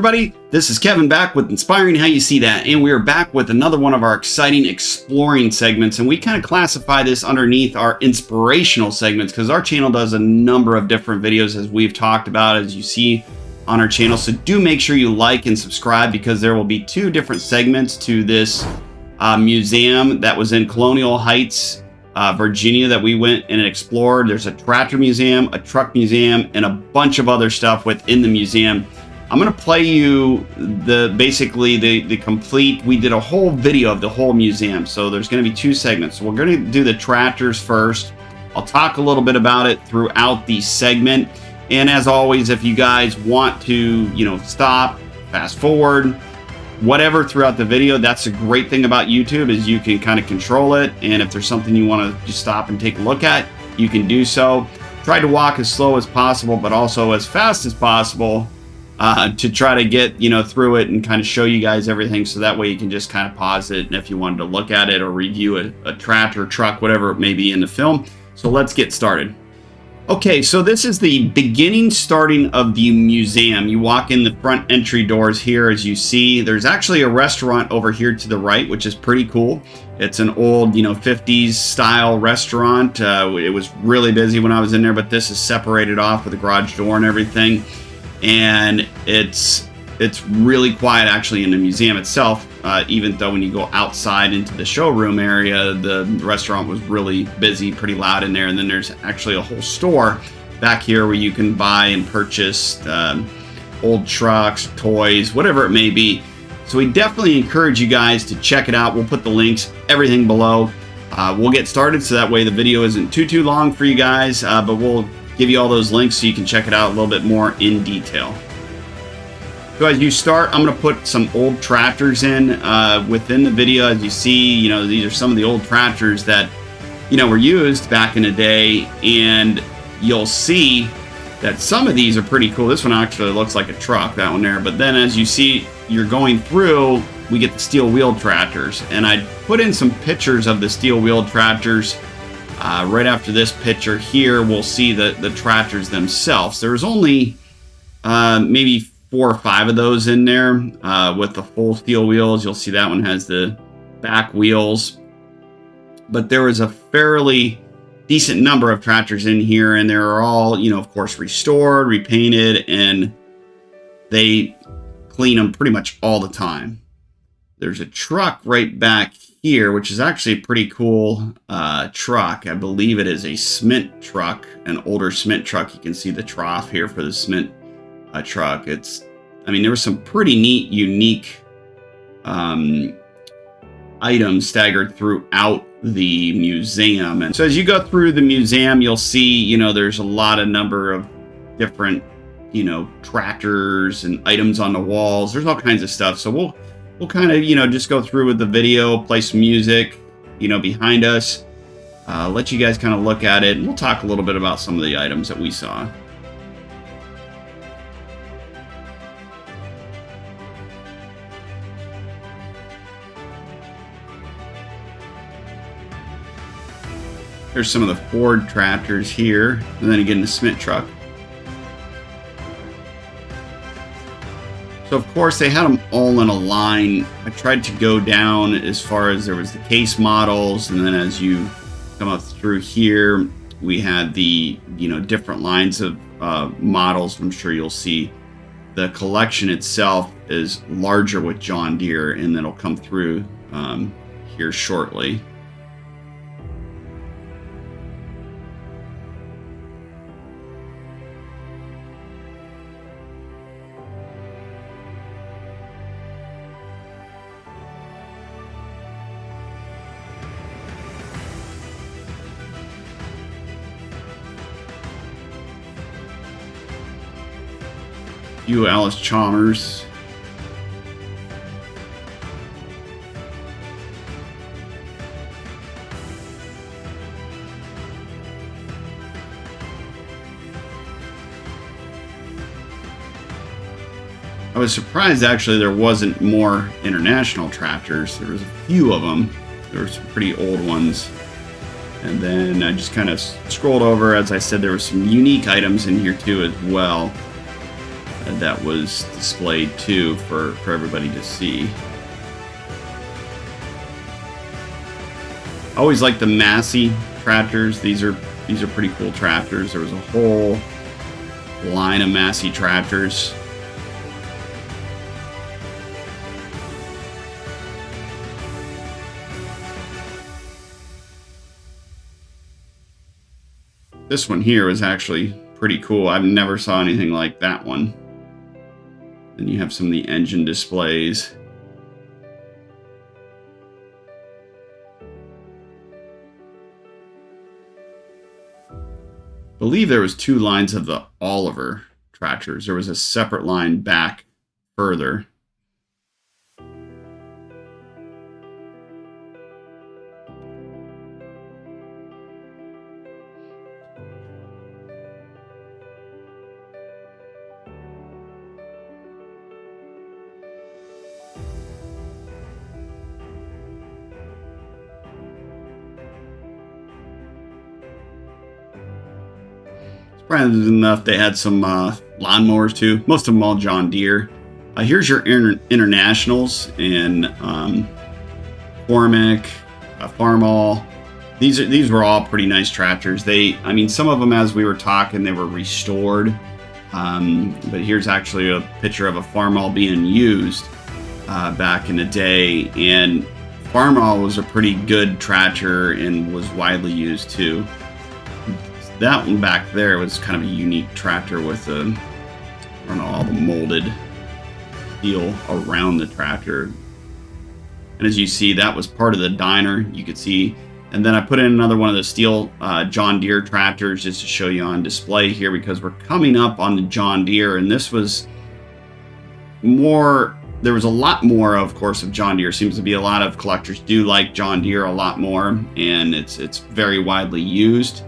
everybody, this is Kevin back with Inspiring How You See That, and we are back with another one of our exciting exploring segments, and we kind of classify this underneath our inspirational segments because our channel does a number of different videos as we've talked about, as you see on our channel. So do make sure you like and subscribe because there will be two different segments to this museum that was in Colonial Heights, Virginia, that we went and explored. There's a tractor museum, a truck museum, and a bunch of other stuff within the museum. I'm going to play you basically the complete, we did a whole video of the whole museum. So there's going to be two segments. So we're going to do the tractors first. I'll talk a little bit about it throughout the segment. And as always, if you guys want to, stop, fast forward, whatever throughout the video, that's a great thing about YouTube is you can kind of control it. And if there's something you want to just stop and take a look at, you can do so. Try to walk as slow as possible, but also as fast as possible. To try to get through it and kind of show you guys everything, so that way you can just kind of pause it, and if you wanted to look at it or review a tractor, truck, whatever it may be in the film. So let's get started. Okay, so this is the starting of the museum. You walk in the front entry doors here. As you see, there's actually a restaurant over here to the right, which is pretty cool. It's an old 50s style restaurant. It was really busy when I was in there, but this is separated off with a garage door and everything. And it's really quiet actually in the museum itself, even though when you go outside into the showroom area, the restaurant was really busy, pretty loud in there. And then there's actually a whole store back here where you can buy and purchase old trucks, toys, whatever it may be. So we definitely encourage you guys to check it out. We'll put the links, everything below. We'll get started so that way the video isn't too long for you guys, but we'll give you all those links so you can check it out a little bit more in detail. So as you start, I'm going to put some old tractors in within the video. As you see, these are some of the old tractors that were used back in the day, and you'll see that some of these are pretty cool. This one actually looks like a truck, that one there. But then as you see, you're going through, we get the steel wheeled tractors, and I put in some pictures of the steel wheeled tractors. Right after this picture here, we'll see the tractors themselves. There's only maybe 4 or 5 of those in there with the full steel wheels. You'll see that one has the back wheels. But there was a fairly decent number of tractors in here, and they're all, of course, restored, repainted, and they clean them pretty much all the time. There's a truck right back here, which is actually a pretty cool truck. I believe it is a cement truck, an older cement truck. You can see the trough here for the cement truck. There were some pretty neat, unique items staggered throughout the museum. And so as you go through the museum, you'll see, there's a lot of number of different, tractors and items on the walls. There's all kinds of stuff. So we'll kind of, just go through with the video, play some music, behind us, let you guys kind of look at it, and we'll talk a little bit about some of the items that we saw. Here's some of the Ford tractors here, and then again the cement truck. So of course they had them all in a line. I tried to go down as far as there was the case models, and then as you come up through here, we had the different lines of models. I'm sure you'll see the collection itself is larger with John Deere, and that'll come through here shortly. You Alice Chalmers. I was surprised actually there wasn't more international tractors. There was a few of them. There were some pretty old ones. And then I just kind of scrolled over. As I said, there were some unique items in here too as well. that was displayed too for everybody to see. I always like the Massey tractors. These are pretty cool tractors. There was a whole line of Massey tractors. This one here was actually pretty cool. I've never saw anything like that one. Then you have some of the engine displays. I believe there was 2 lines of the Oliver tractors. There was a separate line back further. Surprisingly enough, they had some lawnmowers too. Most of them all John Deere. Here's your internationals and Cormac, Farmall. These were all pretty nice tractors. I mean, some of them, as we were talking, they were restored. But here's actually a picture of a Farmall being used back in the day, and Farmall was a pretty good tractor and was widely used too. That one back there was kind of a unique tractor with I don't know, all the molded steel around the tractor. And as you see, that was part of the diner, you could see. And then I put in another one of the steel John Deere tractors just to show you on display here, because we're coming up on the John Deere, and this was more, there was a lot more, of course, of John Deere. Seems to be a lot of collectors do like John Deere a lot more, and it's very widely used.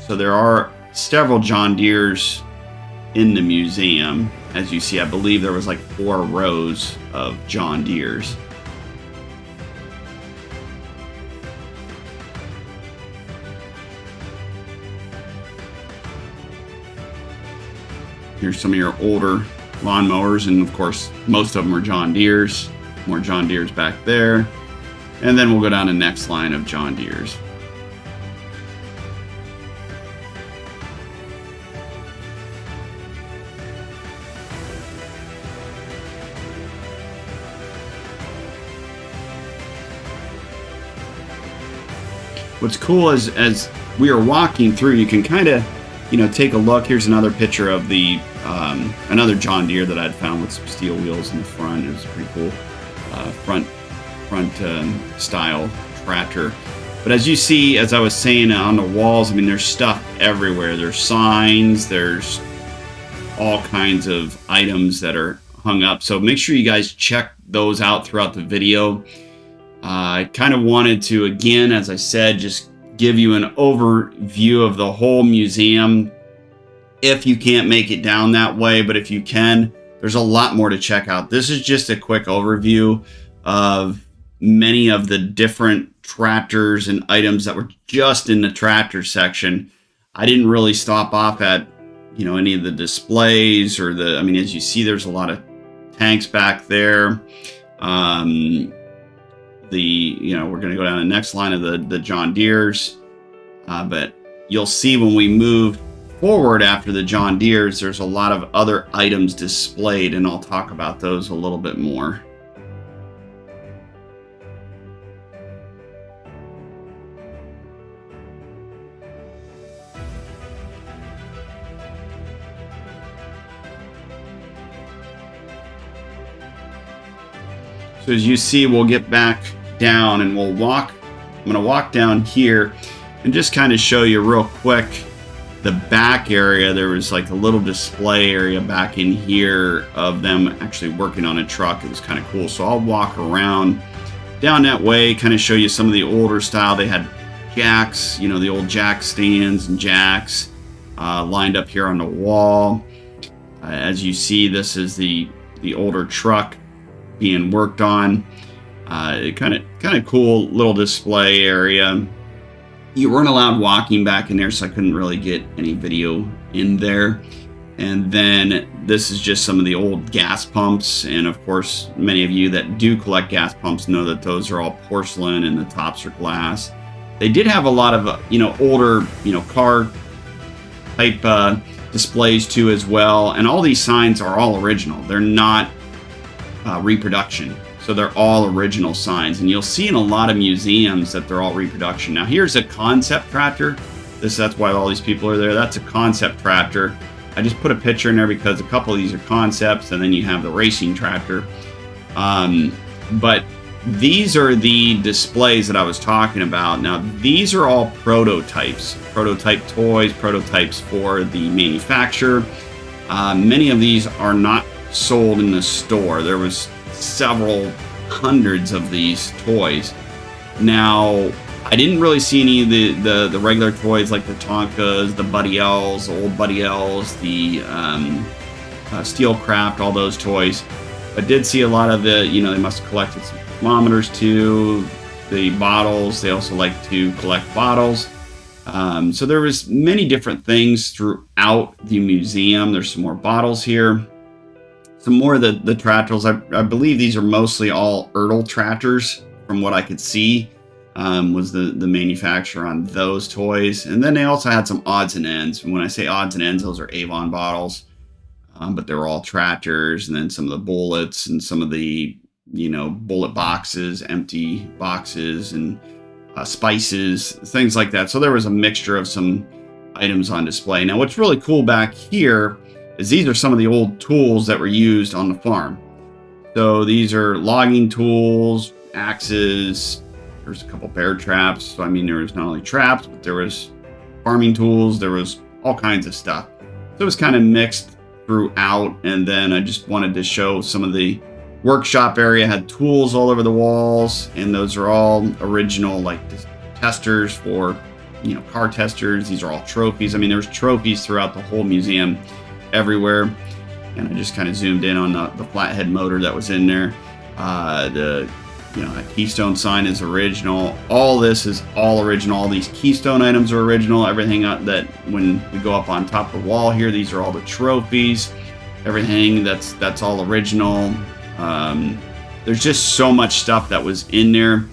So there are several John Deeres in the museum. As you see, I believe there was like 4 rows of John Deeres. Here's some of your older lawnmowers, and of course, most of them are John Deeres. More John Deeres back there. And then we'll go down to the next line of John Deeres. What's cool is, as we are walking through, you can kind of, take a look. Here's another picture of the another John Deere that I'd found with some steel wheels in the front. It was pretty cool, front style tractor. But as you see, as I was saying, on the walls, I mean, there's stuff everywhere. There's signs. There's all kinds of items that are hung up. So make sure you guys check those out throughout the video. I kind of wanted to, again, as I said, just give you an overview of the whole museum if you can't make it down that way. But if you can, there's a lot more to check out. This is just a quick overview of many of the different tractors and items that were just in the tractor section. I didn't really stop off at, any of the displays or I mean, as you see, there's a lot of tanks back there. We're going to go down the next line of the John Deeres, but you'll see when we move forward after the John Deeres, there's a lot of other items displayed, and I'll talk about those a little bit more. So as you see, we'll get back down and I'm going to walk down here and just kind of show you real quick the back area. There was like a little display area back in here of them actually working on a truck. It was kind of cool. So I'll walk around down that way, kind of show you some of the older style. They had jacks, the old jack stands and jacks lined up here on the wall. As you see, this is the older truck being worked on. Kind of cool little display area. You weren't allowed walking back in there, so I couldn't really get any video in there. And then this is just some of the old gas pumps. And of course, many of you that do collect gas pumps know that those are all porcelain and the tops are glass. They did have a lot of, older, car type displays too as well. And all these signs are all original. They're not reproduction. So they're all original signs. And you'll see in a lot of museums that they're all reproduction. Now here's a concept tractor. That's why all these people are there. That's a concept tractor. I just put a picture in there because a couple of these are concepts, and then you have the racing tractor. But these are the displays that I was talking about. Now, these are all prototypes, prototype toys, prototypes for the manufacturer. Many of these are not sold in the store. There was several hundreds of these toys. Now, I didn't really see any of the regular toys like the Tonkas, the Buddy L's, the old Buddy L's, the Steelcraft, all those toys. I did see a lot of the, they must have collected some thermometers too, the bottles. They also like to collect bottles. So there was many different things throughout the museum. There's some more bottles here. Some more of the tractors. I believe these are mostly all Ertl tractors from what I could see. Was the manufacturer on those toys. And then they also had some odds and ends. And when I say odds and ends, those are Avon bottles. But they were all tractors, and then some of the bullets and some of the, bullet boxes, empty boxes, and spices, things like that. So there was a mixture of some items on display. Now, what's really cool back here is these are some of the old tools that were used on the farm. So these are logging tools, axes. There's a couple bear traps. So, there was not only traps, but there was farming tools. There was all kinds of stuff. So it was kind of mixed throughout. And then I just wanted to show some of the workshop area had tools all over the walls. And those are all original, like testers for, car testers. These are all trophies. There's trophies throughout the whole museum everywhere. And I just kind of zoomed in on the flathead motor that was in there. That Keystone sign is original. All this is all original. All these Keystone items are original. Everything that when we go up on top of the wall here, these are all the trophies. Everything that's all original. There's just so much stuff that was in there.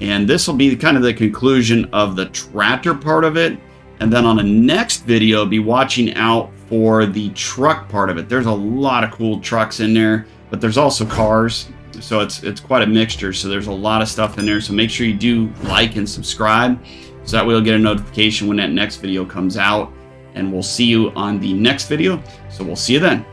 And this will be kind of the conclusion of the tractor part of it. And then on the next video, be watching out for the truck part of it. There's a lot of cool trucks in there, but there's also cars. So it's quite a mixture. So there's a lot of stuff in there. So make sure you do like and subscribe, so that way you'll get a notification when that next video comes out. And we'll see you on the next video. So we'll see you then.